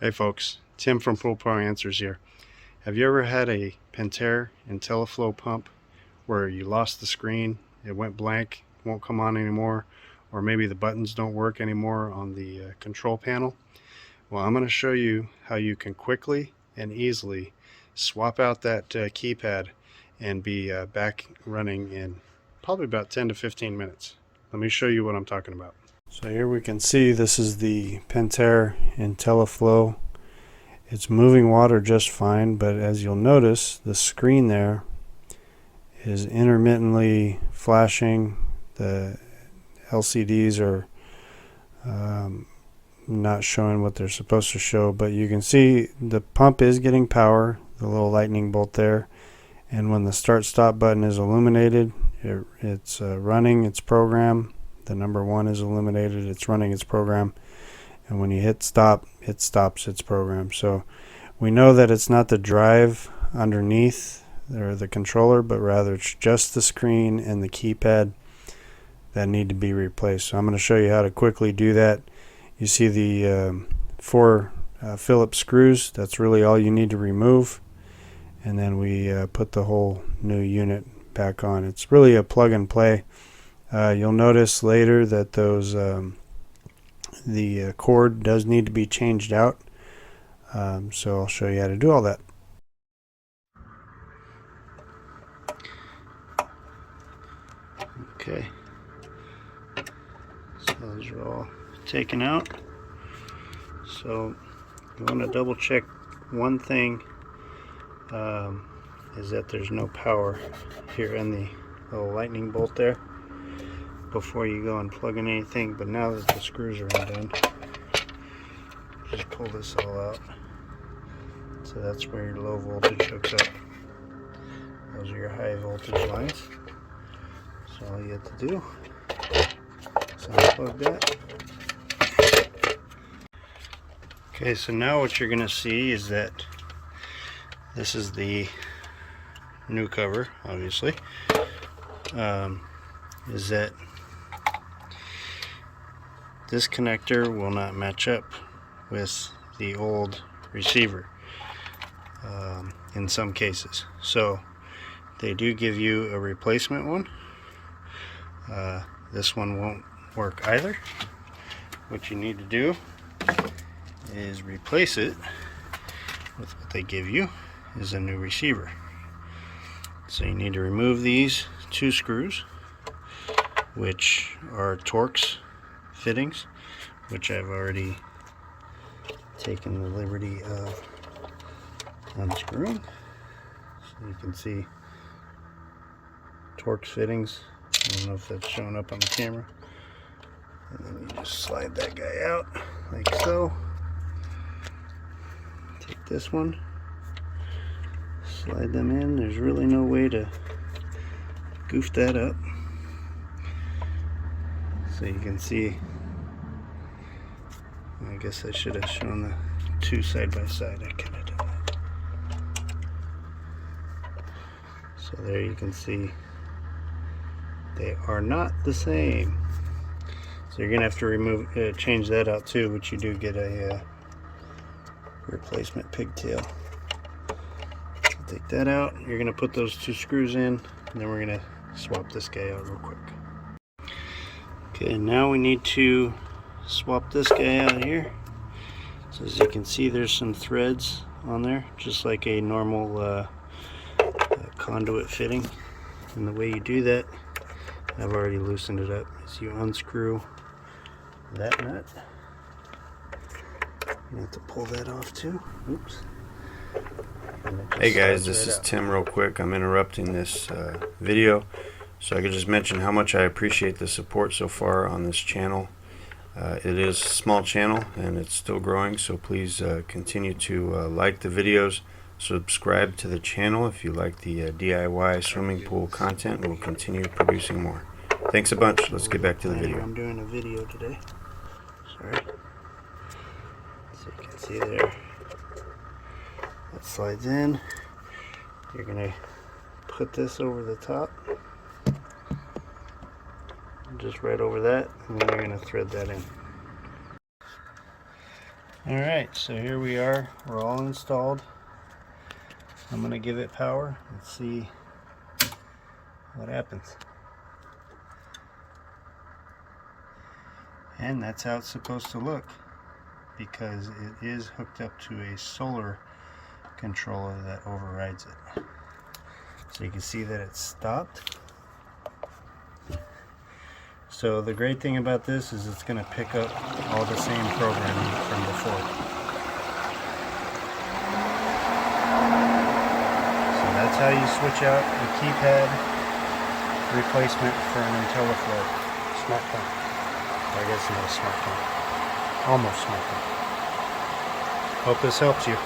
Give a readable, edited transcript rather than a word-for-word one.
Hey folks, Tim from Pool Pro Answers here. Have you ever had a Pentair Intelliflo pump where you lost the screen, it went blank, won't come on anymore, or maybe the buttons don't work anymore on the control panel? Well, I'm going to show you how you can quickly and easily swap out that keypad and be back running in probably about 10 to 15 minutes. Let me show you what I'm talking about. So here we can see this is the Pentair Intelliflo. It's moving water just fine, but as you'll notice, the screen there is intermittently flashing. The LCDs are not showing what they're supposed to show, but you can see the pump is getting power, the little lightning bolt there, and when the start stop button is illuminated, it's running its program. The number 1 is illuminated, it's running its program, and when you hit stop, it stops its program. So we know that it's not the drive underneath or the controller, but rather it's just the screen and the keypad that need to be replaced. So I'm going to show you how to quickly do that. You see the 4 Phillips screws. That's really all you need to remove, and then we put the whole new unit back on. It's really a plug and play. You'll notice later that those the cord does need to be changed out, so I'll show you how to do all that. Okay, so those are all taken out. So you want to double check one thing, is that there's no power here in the little lightning bolt there before you go and plug in anything. But now that the screws are undone, just pull this all out. So that's where your low voltage hooks up. Those are your high voltage lines. So all you have to do is unplug that. Okay, so now what you're going to see is that this is the new cover, obviously. Is that this connector will not match up with the old receiver in some cases. So they do give you a replacement one. This one won't work either. What you need to do is replace it with what they give you is a new receiver. So you need to remove these 2 screws, which are Torx fittings, which I've already taken the liberty of unscrewing. So you can see Torx fittings. I don't know if that's showing up on the camera. And then you just slide that guy out like so. Take this one, slide them in. There's really no way to goof that up. So you can see, I guess I should have shown the 2 side by side. I could have done that. So there you can see they are not the same. So you're gonna have to change that out too, but you do get a replacement pigtail. So take that out. You're gonna put those 2 screws in, and then we're gonna swap this guy out real quick. Okay, now we need to swap this guy out here. So as you can see, there's some threads on there, just like a normal conduit fitting. And the way you do that, I've already loosened it up, is you unscrew that nut. You have to pull that off too. Oops. Hey guys, this is Tim real quick. I'm interrupting this video so I could just mention how much I appreciate the support so far on this channel. It is a small channel and it's still growing, so please continue to like the videos, subscribe to the channel if you like the DIY swimming pool content. We'll continue producing more. Thanks a bunch. Let's get back to the video. I'm doing a video today. Sorry. So you can see there, that slides in. You're going to put this over the top, just right over that, and then you're going to thread that in. Alright, so here we are. We're all installed. I'm going to give it power. Let's see what happens. And that's how it's supposed to look, because it is hooked up to a solar controller that overrides it. So you can see that it's stopped. So the great thing about this is it's going to pick up all the same programming from before. So that's how you switch out the keypad replacement for an Intelliflo smartphone. I guess not a smartphone. Almost smartphone. Hope this helps you.